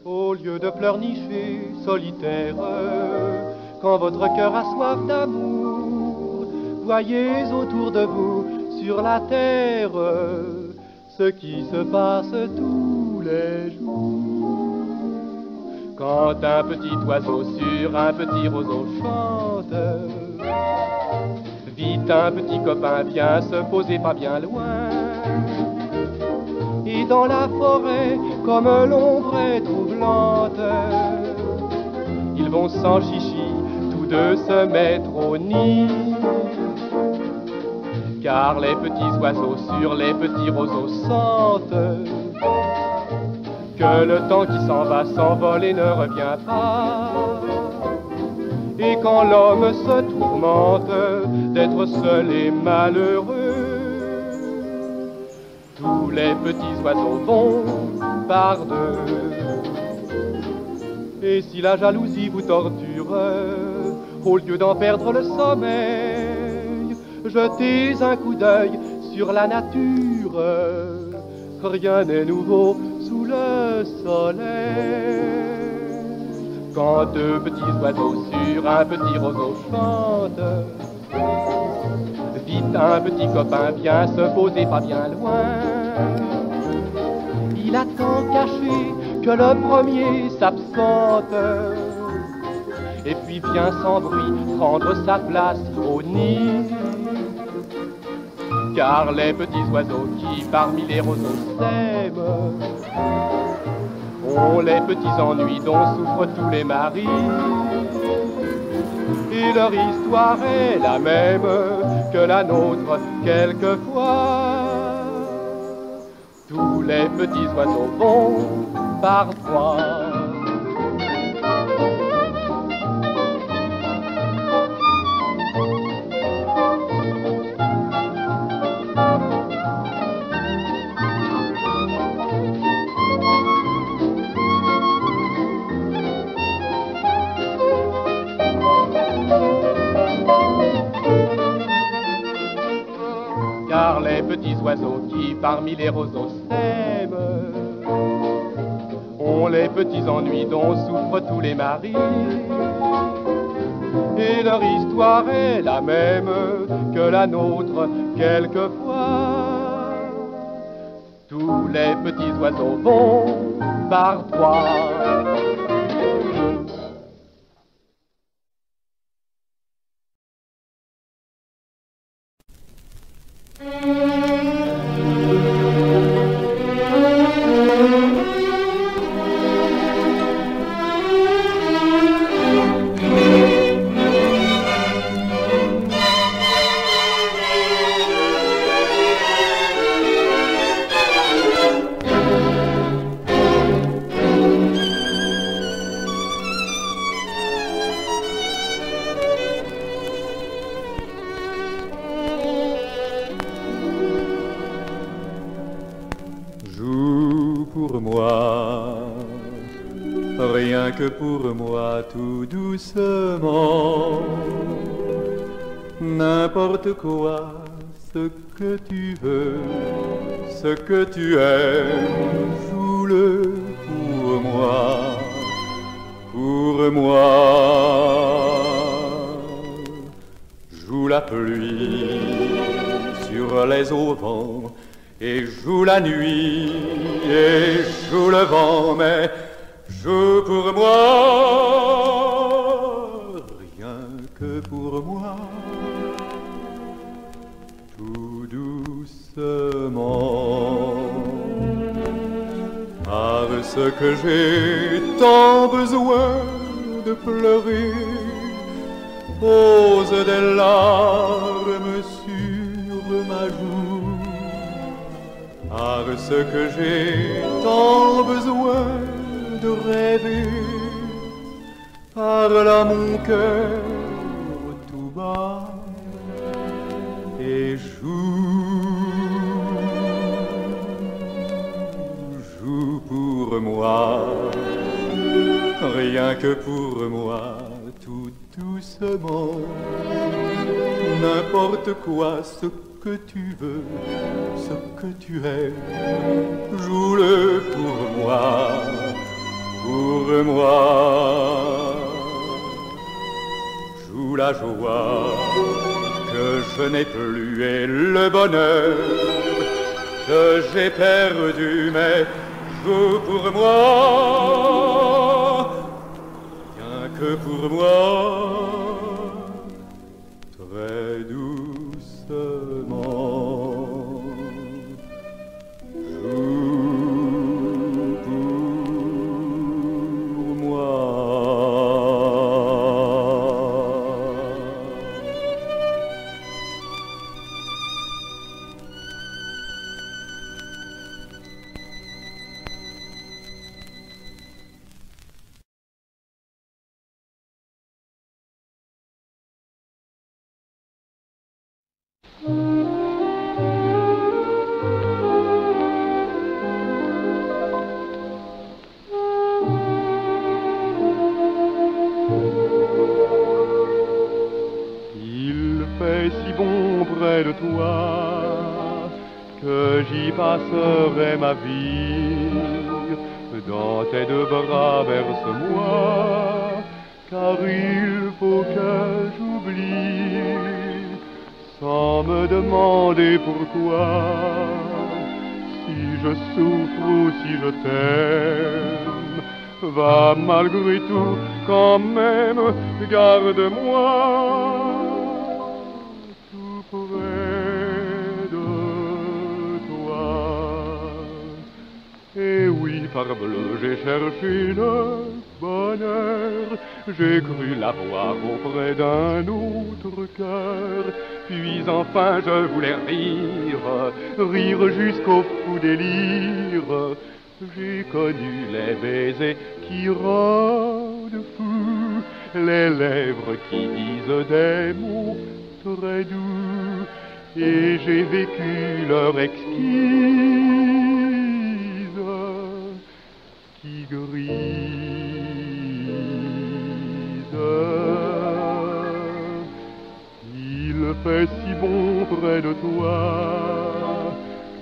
Au lieu de pleurnicher solitaire, quand votre cœur a soif d'amour, voyez autour de vous sur la terre ce qui se passe tous les jours. Quand un petit oiseau sur un petit roseau chante, vite un petit copain vient se poser pas bien loin. Et dans la forêt, comme l'ombre est troublante, ils vont sans chichi, tous deux se mettre au nid. Car les petits oiseaux sur les petits roseaux sentent que le temps qui s'en va s'envole et ne revient pas. Et quand l'homme se tourmente d'être seul et malheureux, tous les petits oiseaux vont par deux. Et si la jalousie vous torture, au lieu d'en perdre le sommeil, jetez un coup d'œil sur la nature. Rien n'est nouveau sous le soleil. Quand deux petits oiseaux sur un petit roseau chantent, vite un petit copain vient se poser pas bien loin. Il attend caché que le premier s'absente, et puis vient sans bruit prendre sa place au nid. Car les petits oiseaux qui parmi les roseaux s'aiment ont les petits ennuis dont souffrent tous les maris. Et leur histoire est la même que la nôtre quelquefois. Tous les petits oiseaux vont par trois. Car les petits oiseaux qui parmi les roseaux s'aiment ont les petits ennuis dont souffrent tous les maris. Et leur histoire est la même que la nôtre quelquefois. Tous les petits oiseaux vont par trois. Rien que pour moi tout doucement, n'importe quoi, ce que tu veux, ce que tu aimes, joue-le pour moi, pour moi. Joue la pluie sur les auvents, et joue la nuit, et joue le vent, mais joue pour moi, rien que pour moi, tout doucement. Parce que j'ai tant besoin de pleurer, pose des larmes sur ma joue. Parce que j'ai tant besoin de rêver, parle à mon cœur tout bas et joue pour moi, rien que pour moi, tout doucement. n'importe quoi, ce que tu veux, ce que tu aimes, joue-le pour moi, pour moi. Joue la joie que je n'ai plus et le bonheur que j'ai perdu, mais joue pour moi, rien que pour moi, très doucement. Joue pour moi. Il fait si bon près de toi que j'y passerai ma vie. Dans tes deux bras berce-moi, car il faut que j'oublie, sans me demander pourquoi, si je souffre ou si je t'aime. Va malgré tout, quand même, garde-moi tout près de toi. Et oui, parbleu, j'ai cherché le bonheur, j'ai cru l'avoir auprès d'un autre cœur, puis enfin je voulais rire, rire jusqu'au fou délire. J'ai connu les baisers qui rendent fou, les lèvres qui disent des mots très doux, et j'ai vécu leur exquise qui grise. Il fait si bon près de toi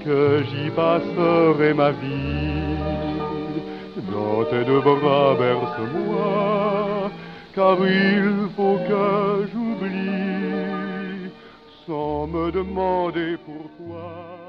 que j'y passerai ma vie. Dans tes deux bras berce-moi, car il faut que j'oublie, sans me demander pourquoi.